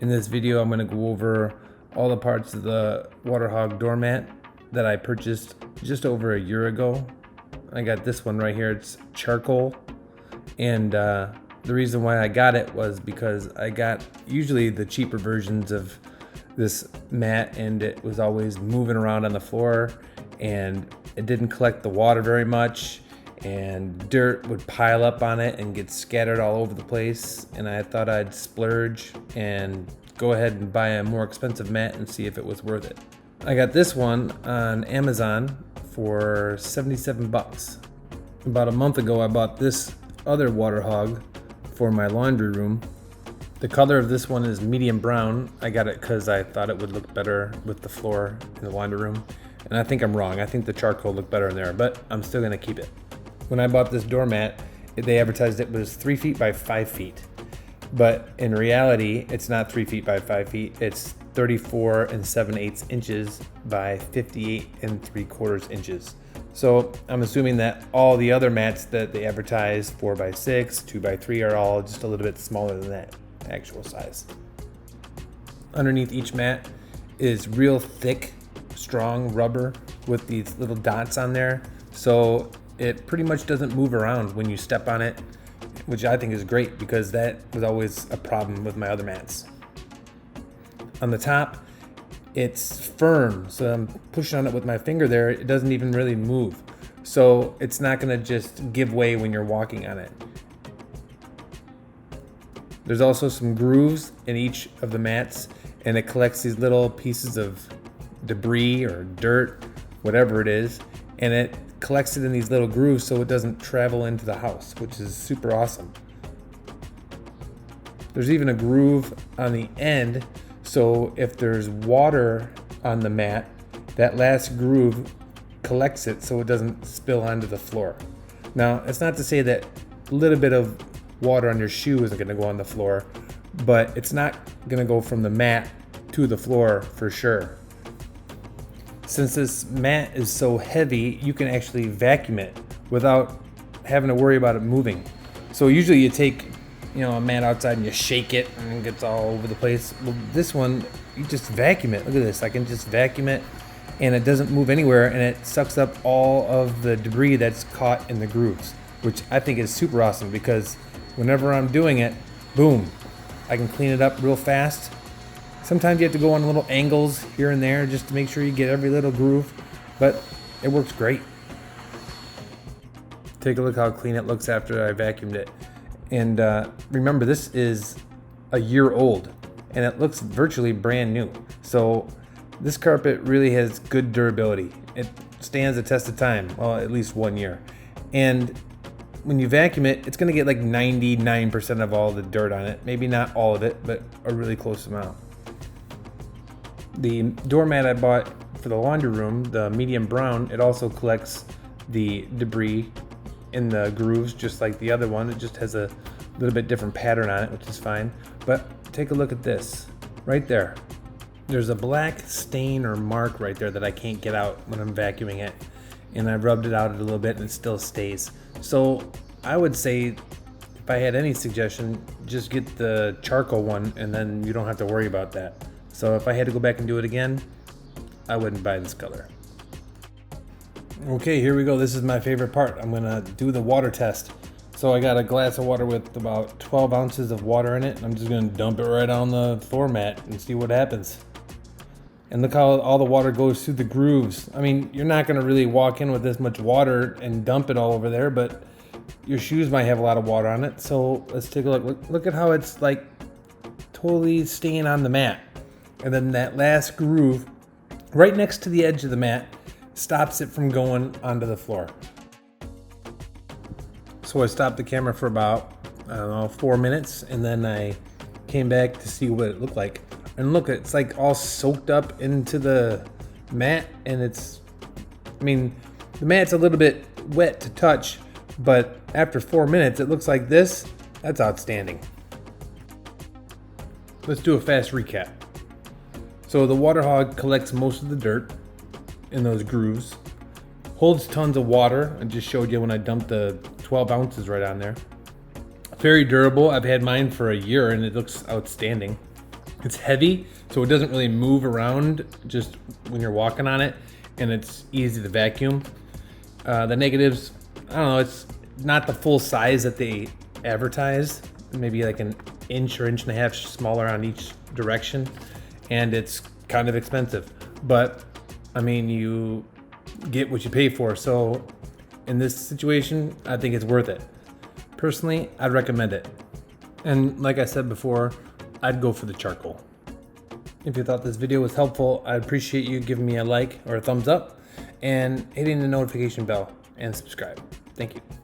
In this video, I'm going to go over all the parts of the WaterHog doormat that I purchased just over a year ago. I got this one right here. It's charcoal, and the reason why I got it was because I got usually the cheaper versions of this mat, and it was always moving around on the floor, and it didn't collect the water very much, and dirt would pile up on it and get scattered all over the place. And I thought I'd splurge and go ahead and buy a more expensive mat and see if it was worth it. I got this one on Amazon for 77 bucks. About a month ago, I bought this other WaterHog for my laundry room. The color of this one is medium brown. I got it because I thought it would look better with the floor in the laundry room. And I think I'm wrong. I think the charcoal looked better in there, but I'm still gonna keep it. When I bought this doormat, they advertised it was 3 feet by 5 feet. But in reality, it's not 3 feet by 5 feet. It's 34 7/8 inches by 58 3/4 inches. So I'm assuming that all the other mats that they advertise 4 by 6, 2 by 3 are all just a little bit smaller than that actual size. Underneath each mat is real thick, strong rubber with these little dots on there. So it pretty much doesn't move around when you step on it, which I think is great because that was always a problem with my other mats. On the top, it's firm, so I'm pushing on it with my finger there. It doesn't even really move. So it's not gonna just give way when you're walking on it. There's also some grooves in each of the mats, and it collects these little pieces of debris or dirt, whatever it is, and it collects it in these little grooves so it doesn't travel into the house, which is super awesome. There's even a groove on the end, so if there's water on the mat, that last groove collects it so it doesn't spill onto the floor. Now, it's not to say that a little bit of water on your shoe isn't gonna go on the floor, but it's not gonna go from the mat to the floor for sure. Since this mat is so heavy, you can actually vacuum it without having to worry about it moving. So usually you take, a mat outside and you shake it and it gets all over the place. Well, this one, you just vacuum it. Look at this, I can just vacuum it and it doesn't move anywhere, and it sucks up all of the debris that's caught in the grooves, which I think is super awesome because whenever I'm doing it, boom, I can clean it up real fast. Sometimes you have to go on little angles here and there just to make sure you get every little groove, but it works great. Take a look how clean it looks after I vacuumed it. And remember, this is a year old and it looks virtually brand new. So this carpet really has good durability. It stands the test of time, well, at least 1 year. And when you vacuum it, it's gonna get like 99% of all the dirt on it. Maybe not all of it, but a really close amount. The doormat I bought for the laundry room, the medium brown, it also collects the debris in the grooves just like the other one. It just has a little bit different pattern on it, which is fine. But take a look at this, right there. There's a black stain or mark right there that I can't get out when I'm vacuuming it. And I rubbed it out a little bit and it still stays. So I would say, if I had any suggestion, just get the charcoal one and then you don't have to worry about that. So if I had to go back and do it again, I wouldn't buy this color. Okay, here we go. This is my favorite part. I'm gonna do the water test. So I got a glass of water with about 12 ounces of water in it. And I'm just gonna dump it right on the floor mat and see what happens. And look how all the water goes through the grooves. I mean, you're not gonna really walk in with this much water and dump it all over there, but your shoes might have a lot of water on it. So let's take a look. Look at how it's like totally staying on the mat. And then that last groove right next to the edge of the mat stops it from going onto the floor. So I stopped the camera for about, 4 minutes, and then I came back to see what it looked like. And look, it's like all soaked up into the mat, and the mat's a little bit wet to touch, but after 4 minutes, it looks like this. That's outstanding. Let's do a fast recap. So the WaterHog collects most of the dirt in those grooves, holds tons of water. I just showed you when I dumped the 12 ounces right on there. Very durable. I've had mine for a year and it looks outstanding. It's heavy, so it doesn't really move around just when you're walking on it, and it's easy to vacuum. The negatives, I don't know, it's not the full size that they advertise, maybe like an inch or inch and a half smaller on each direction, and it's kind of expensive. But I mean, you get what you pay for, so in this situation, I think it's worth it. Personally, I'd recommend it. And like I said before, I'd go for the charcoal. If you thought this video was helpful, I'd appreciate you giving me a like or a thumbs up and hitting the notification bell and subscribe. Thank you.